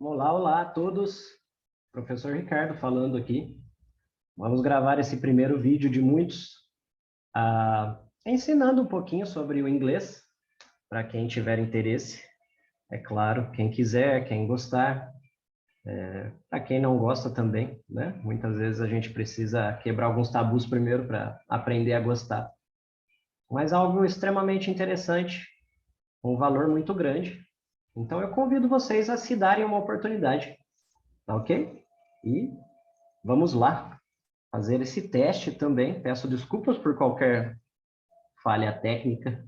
Olá, olá a todos. Professor Ricardo falando aqui. Vamos gravar esse primeiro vídeo de muitos, ensinando um pouquinho sobre o inglês, para quem tiver interesse. É claro, quem quiser, quem gostar, para quem não gosta também, né? Muitas vezes a gente precisa quebrar alguns tabus primeiro para aprender a gostar. Mas algo extremamente interessante, com um valor muito grande. Então eu convido vocês a se darem uma oportunidade, tá ok? E vamos lá fazer esse teste também. Peço desculpas por qualquer falha técnica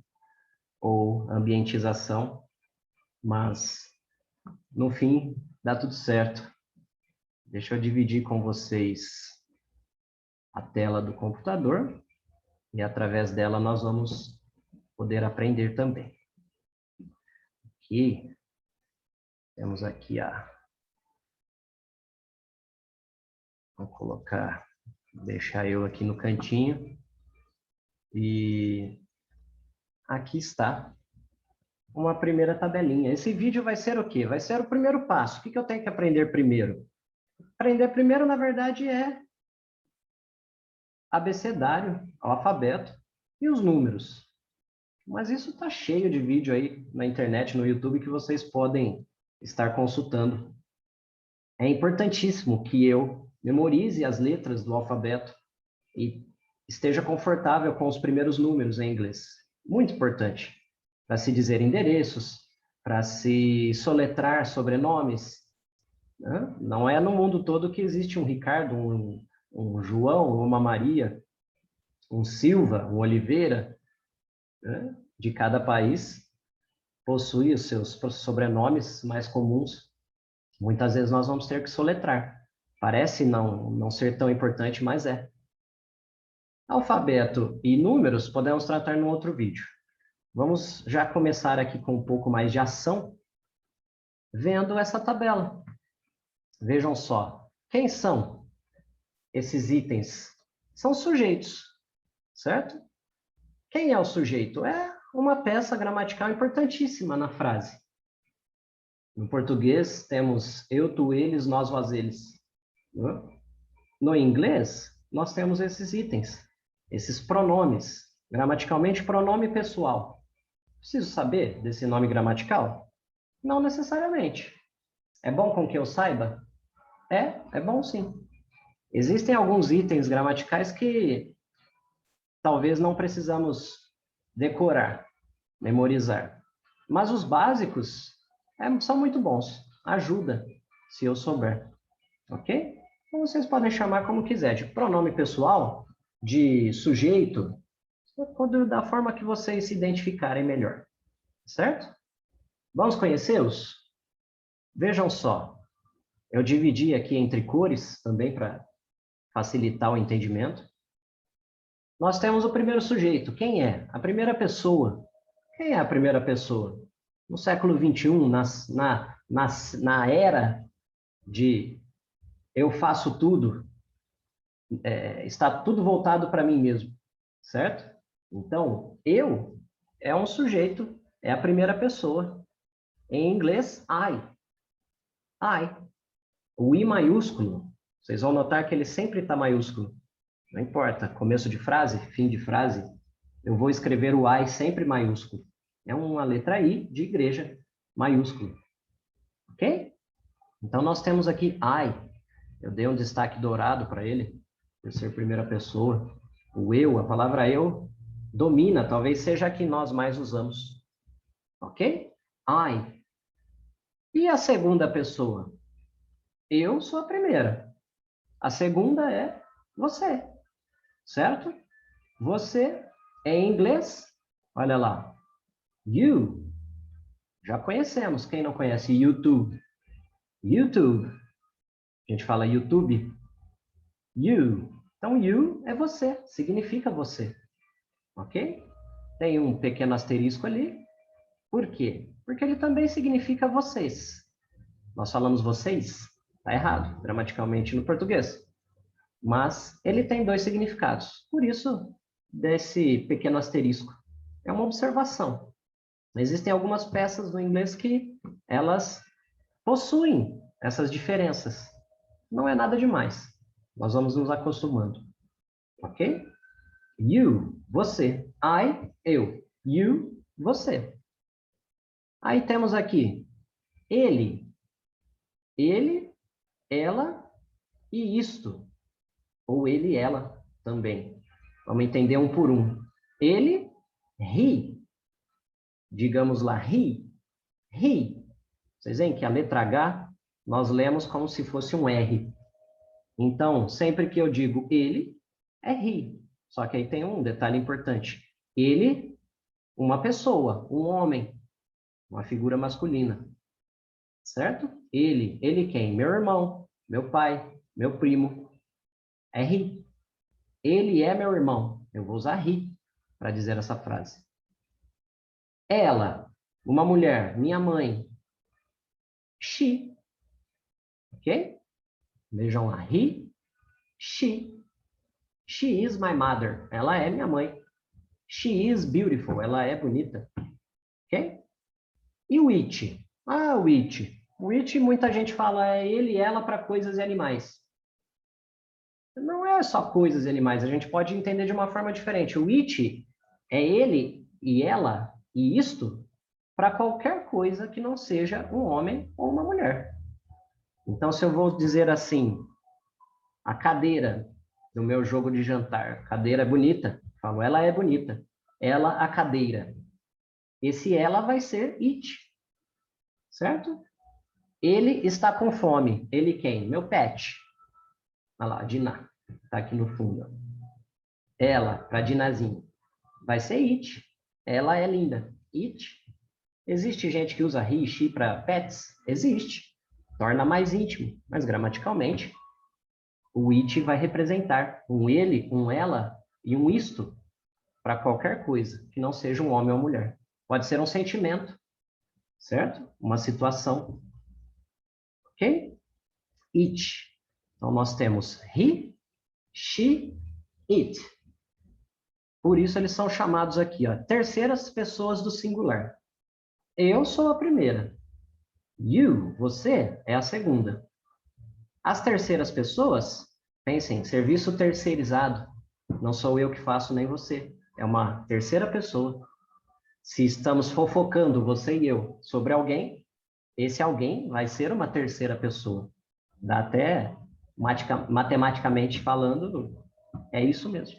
ou ambientização, mas no fim dá tudo certo. Deixa eu dividir com vocês a tela do computador e através dela nós vamos poder aprender também. Aqui, temos aqui vou colocar, deixar eu aqui no cantinho. E aqui está uma primeira tabelinha. Esse vídeo vai ser o quê? Vai ser o primeiro passo. O que eu tenho que aprender primeiro? Aprender primeiro, na verdade, é abecedário, alfabeto e os números. Mas isso está cheio de vídeo aí na internet, no YouTube, que vocês podem estar consultando. É importantíssimo que eu memorize as letras do alfabeto e esteja confortável com os primeiros números em inglês. Muito importante. Para se dizer endereços, para se soletrar sobrenomes. Né? Não é no mundo todo que existe um Ricardo, um João, uma Maria, um Silva, um Oliveira. Né? De cada país possui os seus sobrenomes mais comuns. Muitas vezes nós vamos ter que soletrar. Parece não ser tão importante, mas é. Alfabeto e números podemos tratar num outro vídeo. Vamos já começar aqui com um pouco mais de ação, vendo essa tabela. Vejam só, quem são esses itens? São sujeitos, certo? Quem é o sujeito? É uma peça gramatical importantíssima na frase. No português, temos eu, tu, eles, nós, vós, eles. No inglês, nós temos esses itens, esses pronomes. Gramaticalmente, pronome pessoal. Preciso saber desse nome gramatical? Não necessariamente. É bom com que eu saiba? É bom sim. Existem alguns itens gramaticais que talvez não precisamos decorar, memorizar. Mas os básicos são muito bons. Ajuda, se eu souber. Ok? Então, vocês podem chamar como quiser, de pronome pessoal, de sujeito, da forma que vocês se identificarem melhor. Certo? Vamos conhecê-los? Vejam só. Eu dividi aqui entre cores, também para facilitar o entendimento. Nós temos o primeiro sujeito. Quem é? A primeira pessoa. Quem é a primeira pessoa? No século XXI, na era de eu faço tudo, está tudo voltado para mim mesmo, certo? Então, eu é um sujeito, é a primeira pessoa. Em inglês, I. I. O I maiúsculo, vocês vão notar que ele sempre está maiúsculo. Não importa, começo de frase, fim de frase, eu vou escrever o I sempre maiúsculo. É uma letra I de igreja maiúsculo. Ok? Então, nós temos aqui I. Eu dei um destaque dourado para ele, por ser primeira pessoa. O eu, a palavra eu, domina, talvez seja a que nós mais usamos. Ok? I. E a segunda pessoa? Eu sou a primeira. A segunda é você. Certo? Você, em inglês, olha lá. You. Já conhecemos. Quem não conhece YouTube? YouTube. A gente fala YouTube. You. Então, you é você. Significa você. Ok? Tem um pequeno asterisco ali. Por quê? Porque ele também significa vocês. Nós falamos vocês? Está errado, gramaticalmente no português. Mas ele tem dois significados. Por isso, desse pequeno asterisco. É uma observação. Existem algumas peças no inglês que elas possuem essas diferenças. Não é nada demais. Nós vamos nos acostumando. Ok? You, você. I, eu. You, você. Aí temos aqui ele, ela e isto. Ou ele e ela também. Vamos entender um por um. Ele, he. Digamos lá, he. Vocês veem que a letra H nós lemos como se fosse um R. Então, sempre que eu digo ele, é he. Só que aí tem um detalhe importante. Ele, uma pessoa, um homem, uma figura masculina. Certo? Ele quem? Meu irmão, meu pai, meu primo. É he. Ele é meu irmão. Eu vou usar he para dizer essa frase. Ela, uma mulher, minha mãe. She. Ok? Vejam lá. He, she. She is my mother. Ela é minha mãe. She is beautiful. Ela é bonita. Ok? E o it? Ah, o it. O it, muita gente fala é ele e ela para coisas e animais. Não é só coisas e animais. A gente pode entender de uma forma diferente. O it é ele e ela e isto para qualquer coisa que não seja um homem ou uma mulher. Então, se eu vou dizer assim, a cadeira do meu jogo de jantar, cadeira é bonita, falo, ela é bonita. Ela, a cadeira. Esse ela vai ser it, certo? Ele está com fome. Ele quem? Meu pet. Olha lá, Diná. Está aqui no fundo. Ela, para Dinazinho. Vai ser it. Ela é linda. It. Existe gente que usa he, she para pets? Existe. Torna mais íntimo. Mas gramaticalmente, o it vai representar um ele, um ela e um isto para qualquer coisa que não seja um homem ou mulher. Pode ser um sentimento, certo? Uma situação. Ok? It. Então, nós temos he, she, it. Por isso, eles são chamados aqui, ó, terceiras pessoas do singular. Eu sou a primeira. You, você, é a segunda. As terceiras pessoas, pensem, serviço terceirizado. Não sou eu que faço, nem você. É uma terceira pessoa. Se estamos fofocando, você e eu, sobre alguém, esse alguém vai ser uma terceira pessoa. Dá até, matematicamente falando, é isso mesmo.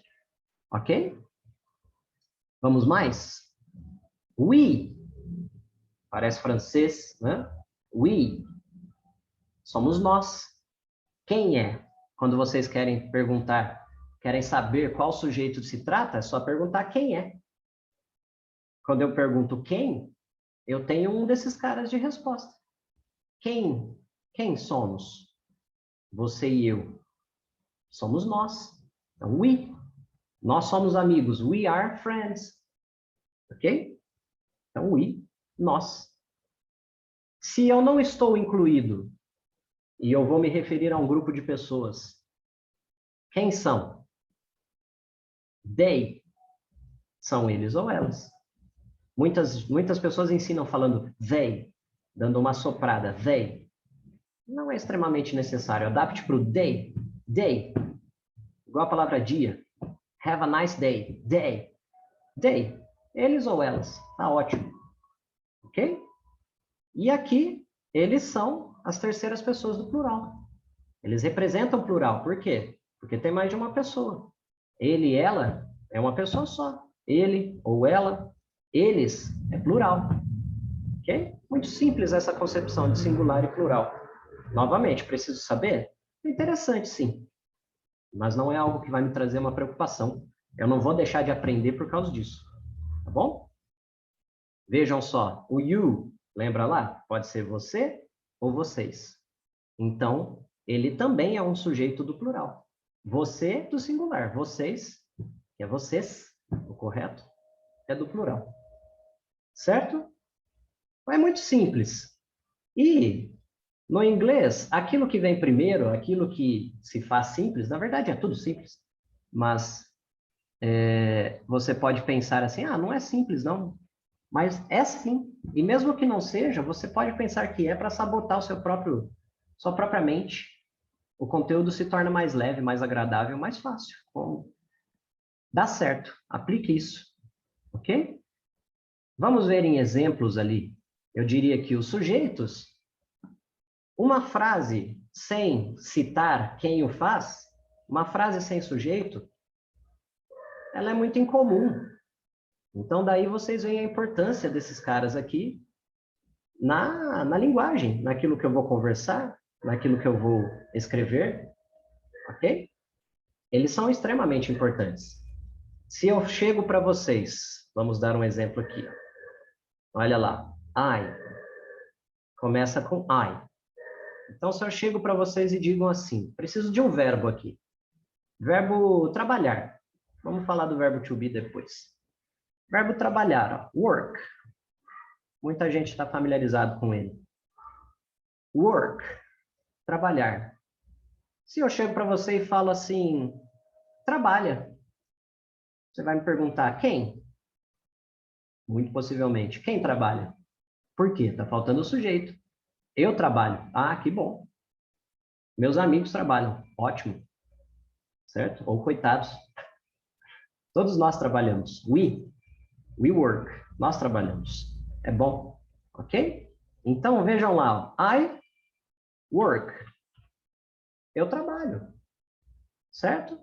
Ok? Vamos mais? We. Parece francês, né? We. Somos nós. Quem é? Quando vocês querem perguntar, querem saber qual sujeito se trata, é só perguntar quem é. Quando eu pergunto quem, eu tenho um desses caras de resposta. Quem? Quem somos? Você e eu. Somos nós. Então, we. Nós somos amigos. We are friends. Ok? Então, we, nós. Se eu não estou incluído, e eu vou me referir a um grupo de pessoas, quem são? They. São eles ou elas. Muitas pessoas ensinam falando they, dando uma soprada, they. Não é extremamente necessário. Adapte para o they. Day. Igual a palavra dia. Have a nice day. Day. They. Eles ou elas. Tá ótimo. Ok? E aqui, eles são as terceiras pessoas do plural. Eles representam o plural. Por quê? Porque tem mais de uma pessoa. Ele e ela é uma pessoa só. Ele ou ela, eles é plural. Ok? Muito simples essa concepção de singular e plural. Novamente, preciso saber? Interessante, sim. Mas não é algo que vai me trazer uma preocupação. Eu não vou deixar de aprender por causa disso. Tá bom? Vejam só, o you, lembra lá? Pode ser você ou vocês. Então, ele também é um sujeito do plural. Você do singular, vocês, que é vocês, o correto, é do plural. Certo? É muito simples. E no inglês, aquilo que vem primeiro, aquilo que se faz simples, na verdade é tudo simples, mas você pode pensar assim, ah, não é simples não. Mas é sim. E mesmo que não seja, você pode pensar que é para sabotar o sua própria mente. O conteúdo se torna mais leve, mais agradável, mais fácil. Bom, dá certo. Aplique isso. Ok? Vamos ver em exemplos ali. Eu diria que os sujeitos, uma frase sem citar quem o faz, uma frase sem sujeito, ela é muito incomum. Então, daí vocês veem a importância desses caras aqui na linguagem, naquilo que eu vou conversar, naquilo que eu vou escrever, ok? Eles são extremamente importantes. Se eu chego para vocês, vamos dar um exemplo aqui. Olha lá, I. Começa com I. Então, se eu chego para vocês e digo assim, preciso de um verbo aqui. Verbo trabalhar. Vamos falar do verbo to be depois. Verbo trabalhar, ó, work. Muita gente está familiarizado com ele. Work, trabalhar. Se eu chego para você e falo assim, trabalha, você vai me perguntar, quem? Muito possivelmente, quem trabalha? Por quê? Está faltando o sujeito. Eu trabalho. Ah, que bom. Meus amigos trabalham. Ótimo. Certo? Ou coitados. Todos nós trabalhamos. We work. Nós trabalhamos. É bom. Ok? Então, vejam lá. I work. Eu trabalho. Certo?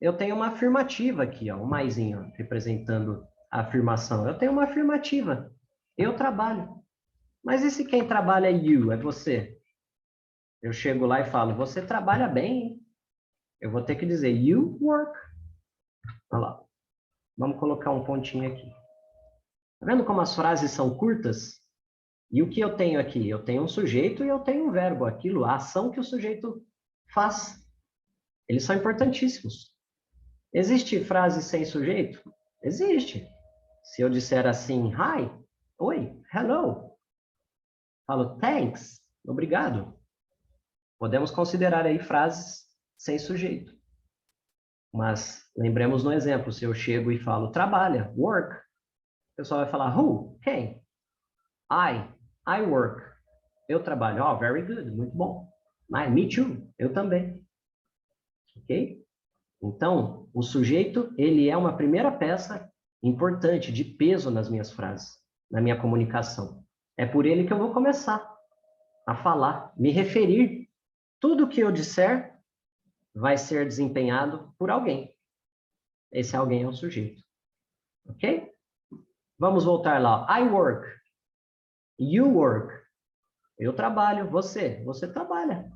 Eu tenho uma afirmativa aqui, ó, um maisinho, ó, representando a afirmação. Eu tenho uma afirmativa. Eu trabalho. Mas e se quem trabalha é you, é você? Eu chego lá e falo, você trabalha bem, hein? Eu vou ter que dizer, you work. Olha lá. Vamos colocar um pontinho aqui. Tá vendo como as frases são curtas? E o que eu tenho aqui? Eu tenho um sujeito e eu tenho um verbo. Aquilo, a ação que o sujeito faz. Eles são importantíssimos. Existe frase sem sujeito? Existe. Se eu disser assim, hi, oi, hello, falo thanks, obrigado. Podemos considerar aí frases sem sujeito. Mas lembremos no exemplo, se eu chego e falo trabalha, work, o pessoal vai falar who, quem? I work. Eu trabalho. Oh, very good, muito bom. Me too, eu também. Ok? Então, o sujeito, ele é uma primeira peça importante, de peso nas minhas frases, na minha comunicação. É por ele que eu vou começar a falar, me referir. Tudo que eu disser vai ser desempenhado por alguém. Esse alguém é o sujeito. Ok? Vamos voltar lá. I work. You work. Eu trabalho. Você trabalha.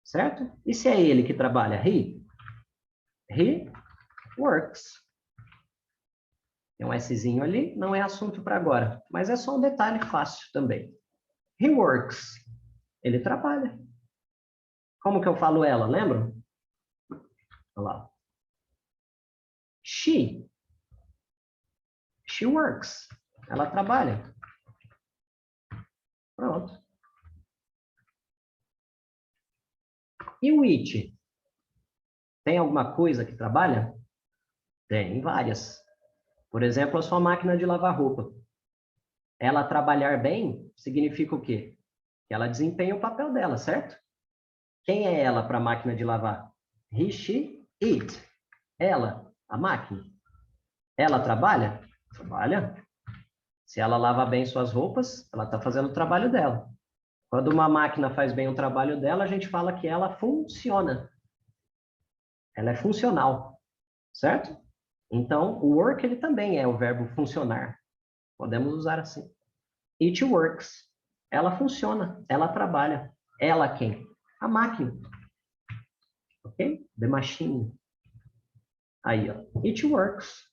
Certo? E se é ele que trabalha? He works. Tem um Szinho ali, não é assunto para agora, mas é só um detalhe fácil também. He works. Ele trabalha. Como que eu falo ela, lembra? Olha lá. She works. Ela trabalha. Pronto. E o it? Tem alguma coisa que trabalha? Tem várias. Por exemplo, a sua máquina de lavar roupa. Ela trabalhar bem significa o quê? Que ela desempenha o papel dela, certo? Quem é ela para a máquina de lavar? He, she, it. Ela, a máquina. Ela trabalha? Trabalha. Se ela lava bem suas roupas, ela está fazendo o trabalho dela. Quando uma máquina faz bem o trabalho dela, a gente fala que ela funciona. Ela é funcional, certo? Então, o work ele também é o verbo funcionar. Podemos usar assim. It works. Ela funciona, ela trabalha. Ela quem? A máquina. Ok? The machine. Aí, ó. It works.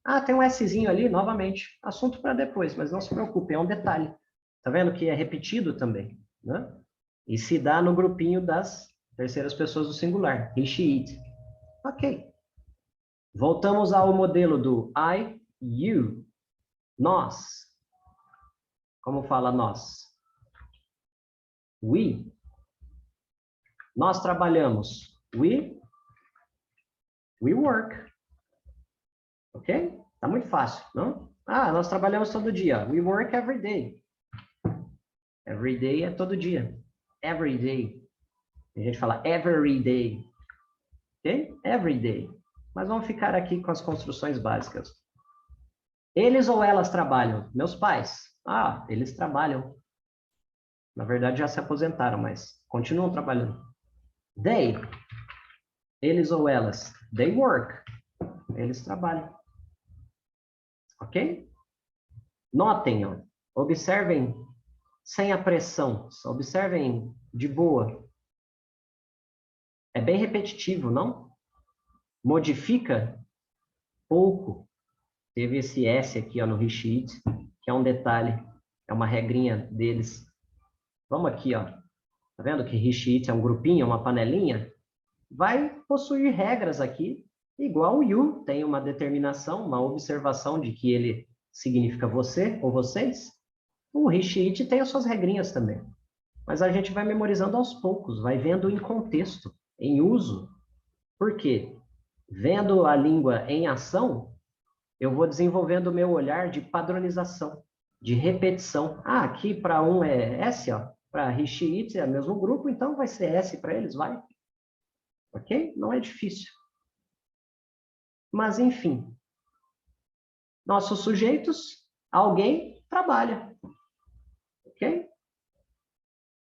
Ah, tem um Szinho ali, novamente. Assunto para depois, mas não se preocupe, é um detalhe. Tá vendo que é repetido também, né? E se dá no grupinho das terceiras pessoas do singular. He, she, it. Ok. Voltamos ao modelo do I, you, nós. Como fala nós? We. Nós trabalhamos. We work. Ok? Tá muito fácil, não? Ah, nós trabalhamos todo dia. We work every day. Every day é todo dia. Every day. A gente fala every day. Ok? Every day. Mas vamos ficar aqui com as construções básicas. Eles ou elas trabalham? Meus pais. Ah, eles trabalham. Na verdade, já se aposentaram, mas continuam trabalhando. They. Eles ou elas? They work. Eles trabalham. Ok? Notem, ó. Observem sem a pressão. Observem de boa. É bem repetitivo, não? Modifica pouco. Teve esse S aqui, ó, no Resheet, que é um detalhe. É uma regrinha deles. Vamos aqui, ó. Tá vendo que Resheet é um grupinho, uma panelinha? Vai possuir regras aqui, igual o you tem uma determinação, uma observação de que ele significa você ou vocês. O Resheet tem as suas regrinhas também. Mas a gente vai memorizando aos poucos, vai vendo em contexto, em uso. Por quê? Vendo a língua em ação, eu vou desenvolvendo o meu olhar de padronização, de repetição. Ah, aqui para um é S, ó. Para Resheet é o mesmo grupo, então vai ser S para eles, vai. Ok? Não é difícil. Mas, enfim, nossos sujeitos, alguém trabalha. Ok?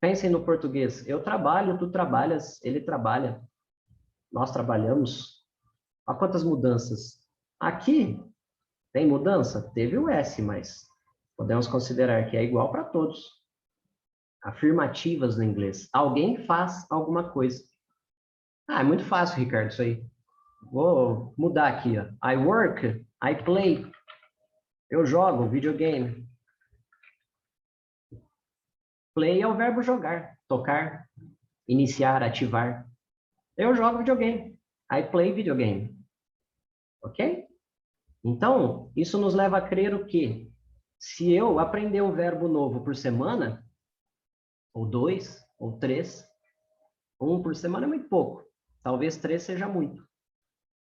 Pensem no português. Eu trabalho, tu trabalhas, ele trabalha. Nós trabalhamos. Há quantas mudanças? Aqui, tem mudança? Teve o S, mas podemos considerar que é igual para todos. Afirmativas no inglês. Alguém faz alguma coisa. Ah, é muito fácil, Ricardo, isso aí. Vou mudar aqui, ó. I work, I play. Eu jogo videogame. Play é o verbo jogar, tocar, iniciar, ativar. Eu jogo videogame. I play videogame. Ok? Então, isso nos leva a crer o quê? Se eu aprender um verbo novo por semana, ou dois, ou três, um por semana é muito pouco. Talvez três seja muito.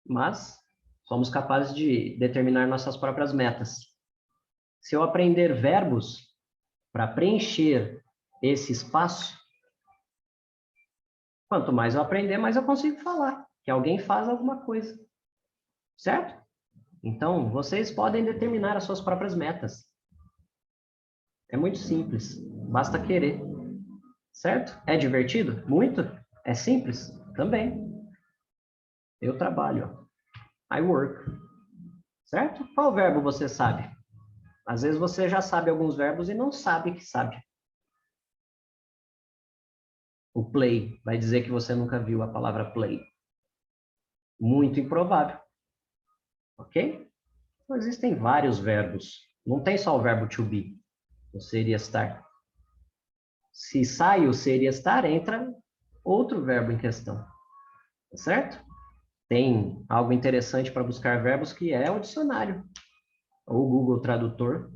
Mas somos capazes de determinar nossas próprias metas. Se eu aprender verbos para preencher esse espaço, quanto mais eu aprender, mais eu consigo falar que alguém faz alguma coisa. Certo? Então, vocês podem determinar as suas próprias metas. É muito simples, basta querer. Certo? É divertido? Muito? É simples? Também. Eu trabalho. I work. Certo? Qual verbo você sabe? Às vezes você já sabe alguns verbos e não sabe que sabe. O play vai dizer que você nunca viu a palavra play. Muito improvável. Ok? Então, existem vários verbos. Não tem só o verbo to be, o ser e estar. Se sai o ser e estar, entra outro verbo em questão. Tá certo? Tem algo interessante para buscar verbos que é o dicionário, ou o Google Tradutor.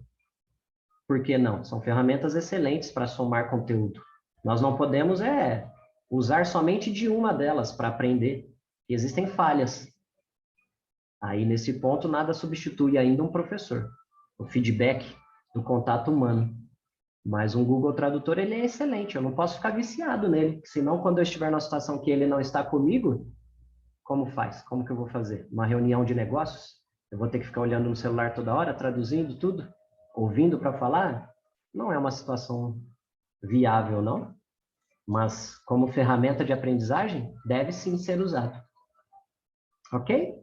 Por que não? São ferramentas excelentes para somar conteúdo. Nós não podemos usar somente de uma delas para aprender. Existem falhas. Aí, nesse ponto, nada substitui ainda um professor. O feedback do contato humano. Mas um Google Tradutor, ele é excelente. Eu não posso ficar viciado nele. Senão, quando eu estiver numa situação que ele não está comigo, como faz? Como que eu vou fazer? Uma reunião de negócios? Eu vou ter que ficar olhando no celular toda hora, traduzindo tudo? Ouvindo para falar? Não é uma situação viável, não. Mas, como ferramenta de aprendizagem, deve sim ser usado. Ok?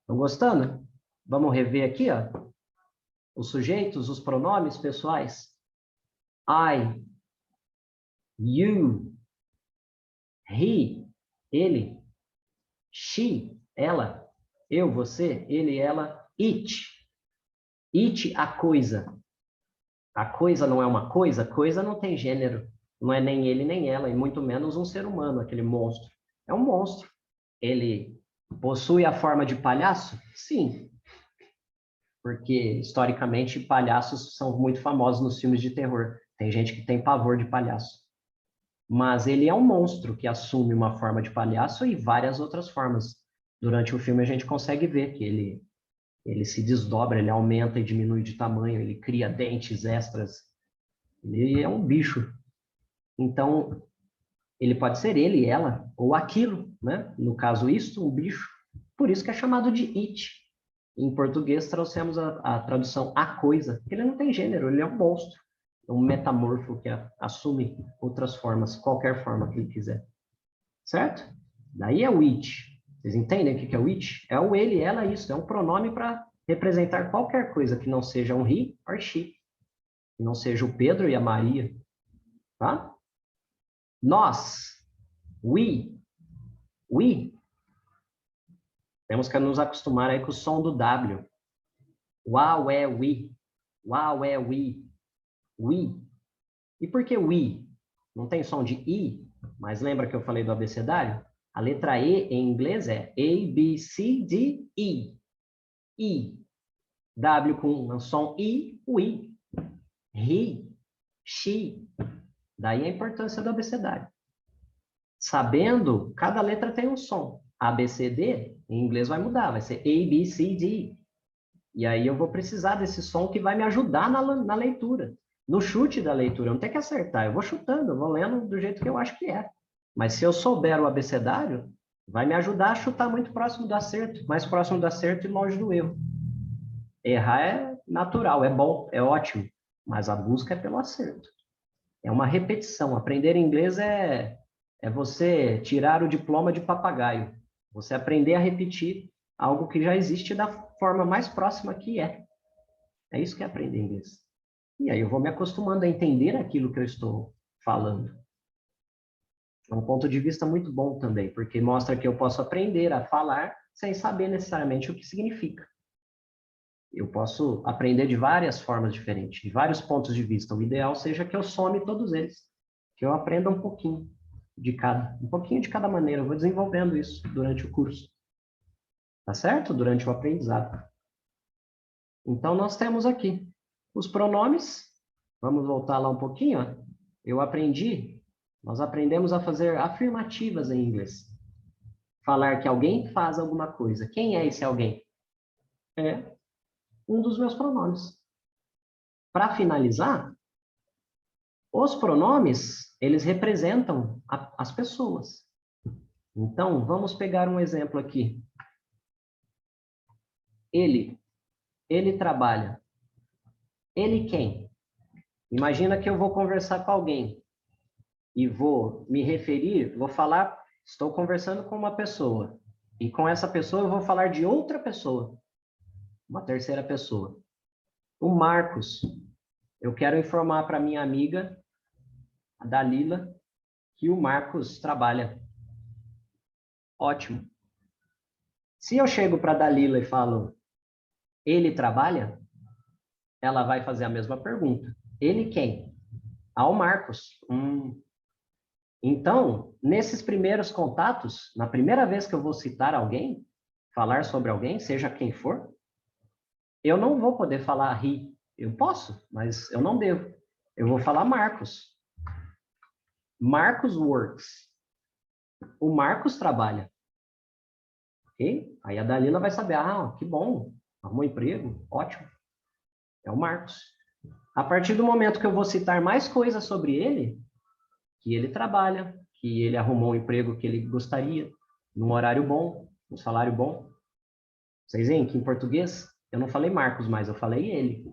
Estão gostando? Vamos rever aqui, ó. Os sujeitos, os pronomes pessoais. I, you, he, ele, she, ela, eu, você, ele, ela, it. It, a coisa. A coisa não é uma coisa? Coisa não tem gênero. Não é nem ele nem ela, e muito menos um ser humano, aquele monstro. É um monstro. Ele possui a forma de palhaço? Sim. Porque, historicamente, palhaços são muito famosos nos filmes de terror. Tem gente que tem pavor de palhaço. Mas ele é um monstro que assume uma forma de palhaço e várias outras formas. Durante o filme a gente consegue ver que ele Ele se desdobra, ele aumenta e diminui de tamanho, ele cria dentes extras. Ele é um bicho. Então, ele pode ser ele, ela, ou aquilo, né? No caso, isto, um bicho. Por isso que é chamado de it. Em português, trouxemos a tradução a coisa, porque ele não tem gênero, ele é um monstro. É um metamorfo que assume outras formas, qualquer forma que ele quiser. Certo? Daí é o it. Vocês entendem o que é o it? É o ele, ela, isso. É um pronome para representar qualquer coisa que não seja um he or she. Que não seja o Pedro e a Maria. Tá? Nós. We. Temos que nos acostumar aí com o som do W. Uau é we. Uau é we. We. E por que we? Não tem som de I, mas lembra que eu falei do abecedário? A letra E em inglês é A, B, C, D, E. I. W com o som I, o I. He, she. Daí a importância do abecedário. Sabendo, cada letra tem um som. A, B, C, D, em inglês vai mudar, vai ser A, B, C, D. E aí eu vou precisar desse som que vai me ajudar na leitura. No chute da leitura, eu não tenho que acertar, eu vou chutando, eu vou lendo do jeito que eu acho que é. Mas se eu souber o abecedário, vai me ajudar a chutar muito próximo do acerto, mais próximo do acerto e longe do erro. Errar é natural, é bom, é ótimo, mas a busca é pelo acerto. É uma repetição. Aprender inglês é você tirar o diploma de papagaio. Você aprender a repetir algo que já existe da forma mais próxima que é. É isso que é aprender inglês. E aí eu vou me acostumando a entender aquilo que eu estou falando. É um ponto de vista muito bom também, porque mostra que eu posso aprender a falar sem saber necessariamente o que significa. Eu posso aprender de várias formas diferentes, de vários pontos de vista. O ideal seja que eu some todos eles, que eu aprenda um pouquinho de cada maneira. Eu vou desenvolvendo isso durante o curso. Tá certo? Durante o aprendizado. Então, nós temos aqui os pronomes. Vamos voltar lá um pouquinho. Ó. Nós aprendemos a fazer afirmativas em inglês. Falar que alguém faz alguma coisa. Quem é esse alguém? É um dos meus pronomes. Para finalizar, os pronomes, eles representam as pessoas. Então, vamos pegar um exemplo aqui. Ele trabalha. Ele quem? Imagina que eu vou conversar com alguém e vou me referir, vou falar, estou conversando com uma pessoa. E com essa pessoa eu vou falar de outra pessoa, uma terceira pessoa. O Marcos. Eu quero informar para minha amiga, a Dalila, que o Marcos trabalha. Ótimo. Se eu chego para a Dalila e falo, ele trabalha? Ela vai fazer a mesma pergunta. Ele quem? Ao Marcos. Então, nesses primeiros contatos, na primeira vez que eu vou citar alguém, falar sobre alguém, seja quem for, eu não vou poder falar he. Eu posso, mas eu não devo. Eu vou falar Marcos. Marcos works. O Marcos trabalha. Ok? Aí a Dalila vai saber, que bom, arrumou emprego, ótimo. É o Marcos. A partir do momento que eu vou citar mais coisas sobre ele, que ele trabalha, que ele arrumou um emprego que ele gostaria, num horário bom, um salário bom. Vocês veem que em português eu não falei Marcos mais, eu falei ele.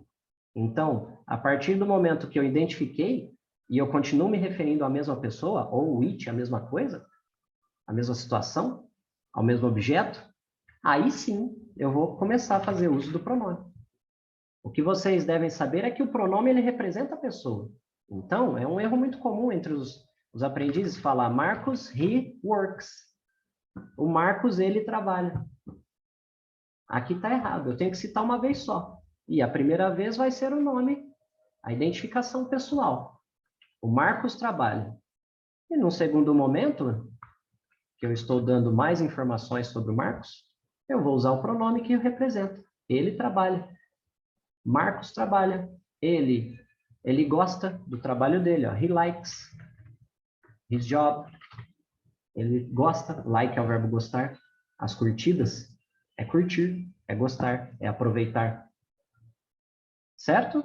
Então, a partir do momento que eu identifiquei e eu continuo me referindo à mesma pessoa, ou o it, a mesma coisa, a mesma situação, ao mesmo objeto, aí sim eu vou começar a fazer uso do pronome. O que vocês devem saber é que o pronome ele representa a pessoa. Então, é um erro muito comum entre os aprendizes falar Marcos, he works. O Marcos, ele trabalha. Aqui está errado, eu tenho que citar uma vez só. E a primeira vez vai ser o nome, a identificação pessoal. O Marcos trabalha. E num segundo momento, que eu estou dando mais informações sobre o Marcos, eu vou usar o pronome que o representa. Ele trabalha. Marcos trabalha. Ele gosta do trabalho dele. Ó. He likes his job. Ele gosta. Like é o verbo gostar. As curtidas. é curtir, é gostar, é aproveitar. Certo?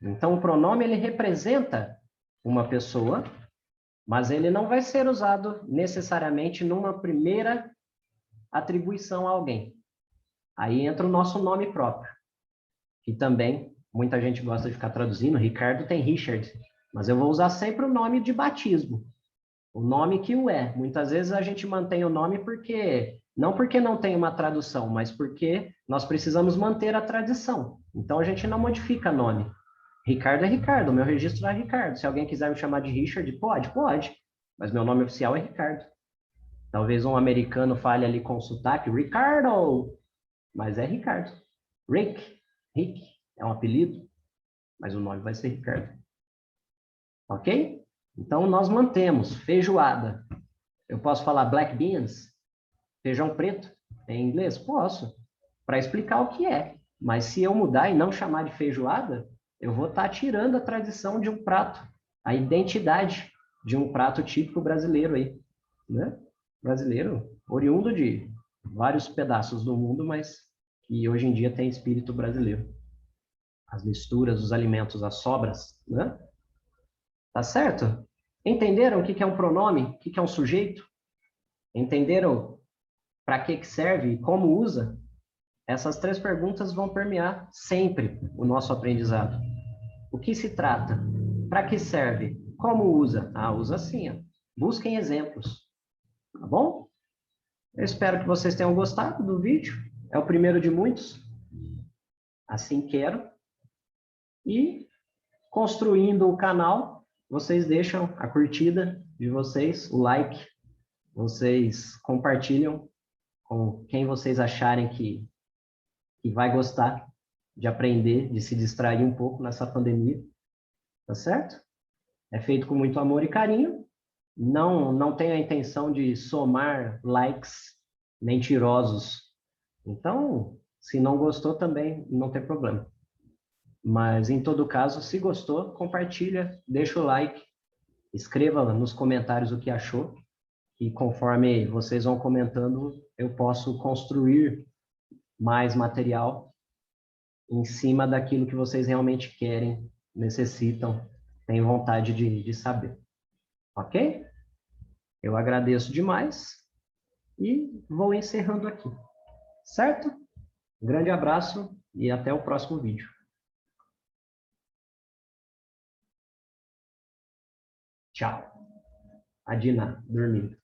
Então, o pronome, ele representa uma pessoa, mas ele não vai ser usado necessariamente numa primeira atribuição a alguém. Aí entra o nosso nome próprio, que também muita gente gosta de ficar traduzindo. Ricardo tem Richard, mas eu vou usar sempre o nome de batismo, o nome que o é. Muitas vezes a gente mantém o nome não porque não tem uma tradução, mas porque nós precisamos manter a tradição. Então a gente não modifica nome. Ricardo é Ricardo, meu registro é Ricardo. Se alguém quiser me chamar de Richard, pode. Mas meu nome oficial é Ricardo. Talvez um americano fale ali com sotaque, Ricardo, mas é Ricardo. Rick é um apelido, mas o nome vai ser Ricardo. Ok? Então nós mantemos feijoada. Eu posso falar black beans, feijão preto, em inglês? Posso, para explicar o que é. Mas se eu mudar e não chamar de feijoada, eu vou estar tirando a tradição de um prato, a identidade de um prato típico brasileiro aí, né? Brasileiro, oriundo de vários pedaços do mundo, mas que hoje em dia tem espírito brasileiro. As misturas, os alimentos, as sobras, né? Tá certo? Entenderam o que é um pronome? O que é um sujeito? Entenderam para que serve e como usa? Essas três perguntas vão permear sempre o nosso aprendizado. O que se trata? Para que serve? Como usa? Ah, usa assim, ó. Busquem exemplos, tá bom? Eu espero que vocês tenham gostado do vídeo. É o primeiro de muitos. Assim quero. E construindo o canal, vocês deixam a curtida de vocês, o like, vocês compartilham com quem vocês acharem que vai gostar de aprender, de se distrair um pouco nessa pandemia, tá certo? É feito com muito amor e carinho. Não tenho a intenção de somar likes mentirosos. Então, se não gostou também, não tem problema. Mas, em todo caso, se gostou, compartilha, deixa o like, escreva nos comentários o que achou, e conforme vocês vão comentando, eu posso construir mais material em cima daquilo que vocês realmente querem, necessitam, têm vontade de saber. Ok? Eu agradeço demais e vou encerrando aqui. Certo? Um grande abraço e até o próximo vídeo. Tchau. A Dina dormindo.